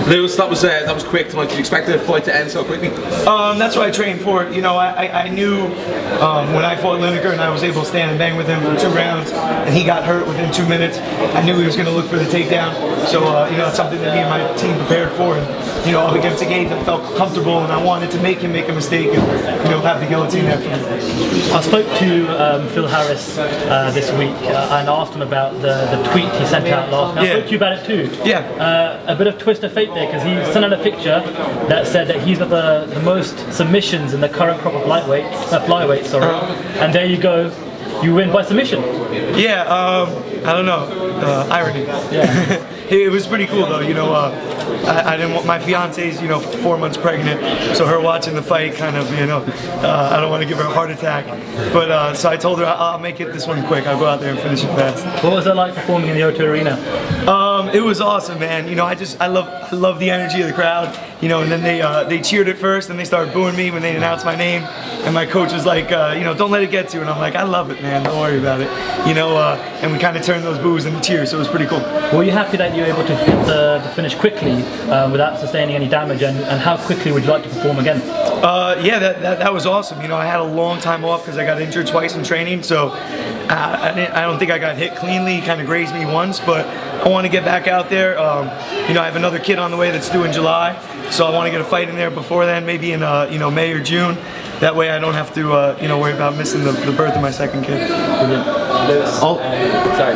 Lewis, that was quick tonight. Did you expect the fight to end so quickly? That's what I trained for. You know, I knew when I fought Lineker and I was able to stand and bang with him for 2 rounds, and he got hurt within 2 minutes. I knew he was going to look for the takedown. So you know, it's something that me and my team prepared for. And you know, up against the Gage, I felt comfortable, and I wanted to make him make a mistake and you know, have the guillotine there for me. I spoke to Phill Harris this week and asked him about the tweet he sent out last night. I spoke to you about it too. Yeah. A bit of twist of fate there, because he sent out a picture that said that he's got the most submissions in the current crop of flyweight, sorry. And there you go, you win by submission. Yeah, I don't know, irony. Yeah. It was pretty cool though, you know. I didn't want, my fiance's, you know, 4 months pregnant, so her watching the fight kind of, you know, I don't want to give her a heart attack. But so I told her I'll make it this one quick. I'll go out there and finish it fast. What was it like performing in the O2 Arena? It was awesome, man. You know, I love the energy of the crowd. You know, and then they cheered at first, and they started booing me when they announced my name. And my coach was like, you know, don't let it get to you. And I'm like, I love it, man. Don't worry about it. You know, and we kind of turned those boos into cheers, so it was pretty cool. Were you happy that you were able to get the finish quickly without sustaining any damage? And how quickly would you like to perform again? Yeah, that was awesome. You know, I had a long time off because I got injured twice in training, so I don't think I got hit cleanly. He kind of grazed me once, but I want to get back out there. You know, I have another kid on the way that's due in July, so I want to get a fight in there before then, maybe in you know, May or June. That way I don't have to you know, worry about missing the birth of my second kid. Lewis, sorry,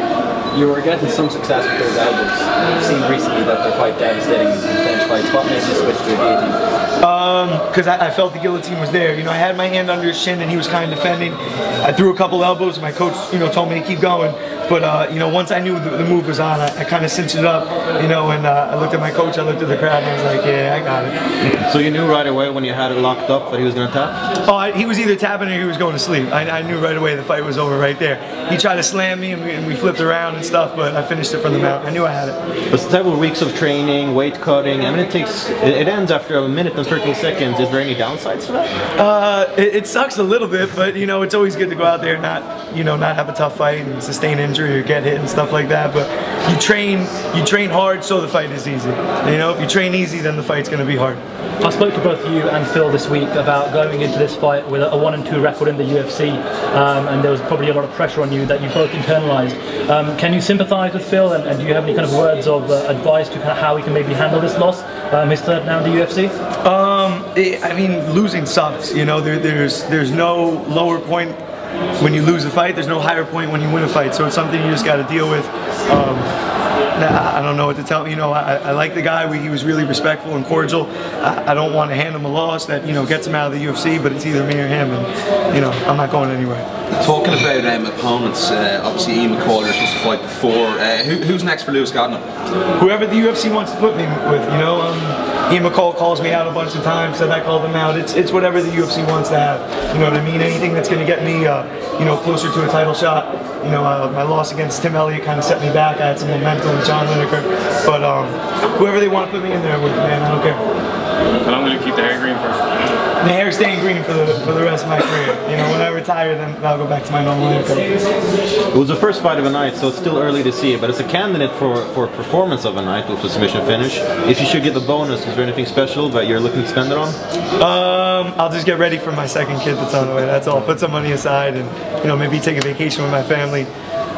you were getting some success with those elbows. I've seen recently that they're quite devastating in clinch fights. What made you switch to a guillotine? Because I felt the guillotine was there. You know, I had my hand under his chin and he was kind of defending. I threw a couple elbows and my coach, you know, told me to keep going. But, you know, once I knew the move was on, I kind of cinched it up, you know, and I looked at my coach, I looked at the crowd, and I was like, yeah, I got it. So you knew right away when you had it locked up that he was going to tap? Oh, he was either tapping or he was going to sleep. I knew right away the fight was over right there. He tried to slam me and we flipped around and stuff, but I finished it from the mount. I knew I had it. But several weeks of training, weight cutting, I mean, it ends after a minute and 13 seconds. Is there any downsides to that? It sucks a little bit, but, you know, it's always good to go out there and not have a tough fight and sustain injury or get hit and stuff like that. But you train hard so the fight is easy. You know, if you train easy, then the fight's going to be hard. I spoke to both you and Phill this week about going into this fight with a 1-2 record in the UFC, and there was probably a lot of pressure on you that you both internalized. Can you sympathize with Phill, and do you have any kind of words of advice to kind of how he can maybe handle this loss, his third now in the UFC? I mean, losing sucks. You know, there's no lower point when you lose a fight. There's no higher point when you win a fight. So it's something you just got to deal with. I don't know what to tell him. You know, I like the guy. He was really respectful and cordial. I don't want to hand him a loss that, you know, gets him out of the UFC, but it's either me or him, and, you know, I'm not going anywhere. Talking about opponents, obviously Ian McCall, you're supposed to fight before. Who's next for Lewis Gaudinot? Whoever the UFC wants to put me with, you know. Ian McCall calls me out a bunch of times, said I called him out. It's whatever the UFC wants to have. You know what I mean? Anything that's going to get me, you know, closer to a title shot. You know, my loss against Tim Elliott kind of set me back. I had some momentum with John Lineker. But whoever they want to put me in there with, man, I don't care. But I'm going to keep the hair green for The hair's staying green for the rest of my career. You know, when I retire, then I'll go back to my normal hair color. It was the first fight of a night, so it's still early to see it, but it's a candidate for performance of a night with a submission finish. If you should get the bonus, is there anything special that you're looking to spend it on? I'll just get ready for my second kid that's on the way. That's all. Put some money aside and, you know, maybe take a vacation with my family.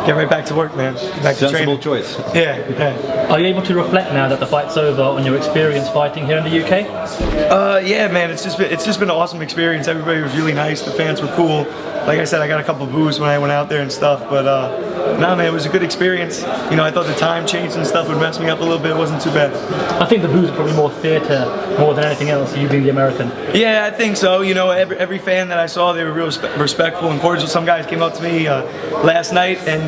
Get right back to work, man. Back to training. Sensible choice. Yeah. Are you able to reflect now that the fight's over on your experience fighting here in the UK? Yeah, man. It's just been an awesome experience. Everybody was really nice. The fans were cool. Like I said, I got a couple of boos when I went out there and stuff, but nah, man, it was a good experience. You know, I thought the time change and stuff would mess me up a little bit. It wasn't too bad. I think the boos are probably more theatre more than anything else, you being the American. Yeah, I think so. You know, every fan that I saw, they were real respectful and cordial. Some guys came up to me last night and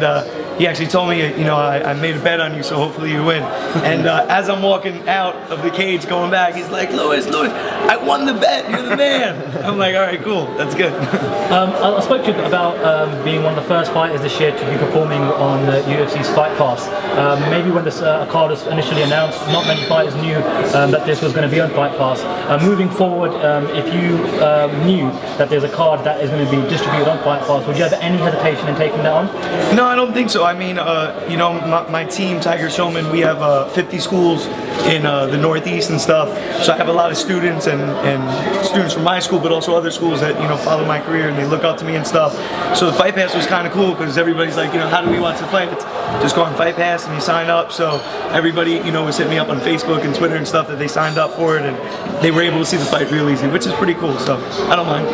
he actually told me, you know, I made a bet on you, so hopefully you win. And as I'm walking out of the cage going back, he's like, Lewis, I won the bet, you're the man. I'm like, all right, cool, that's good. I spoke to you about being one of the first fighters this year to be performing on the UFC's Fight Pass. Maybe when this card was initially announced, not many fighters knew that this was going to be on Fight Pass. Moving forward, if you knew that there's a card that is going to be distributed on Fight Pass, would you have any hesitation in taking that on? No, I don't think so. I mean, you know, my team, Tiger Showman, we have 50 schools in the Northeast and stuff. So I have a lot of students and students from my school, but also other schools that, you know, follow my career and they look up to me and stuff. So the Fight Pass was kind of cool because everybody's like, you know, how do we watch the fight? It's just go on Fight Pass and you sign up. So everybody, you know, was hitting me up on Facebook and Twitter and stuff that they signed up for it, and they were able to see the fight real easy, which is pretty cool. So I don't mind.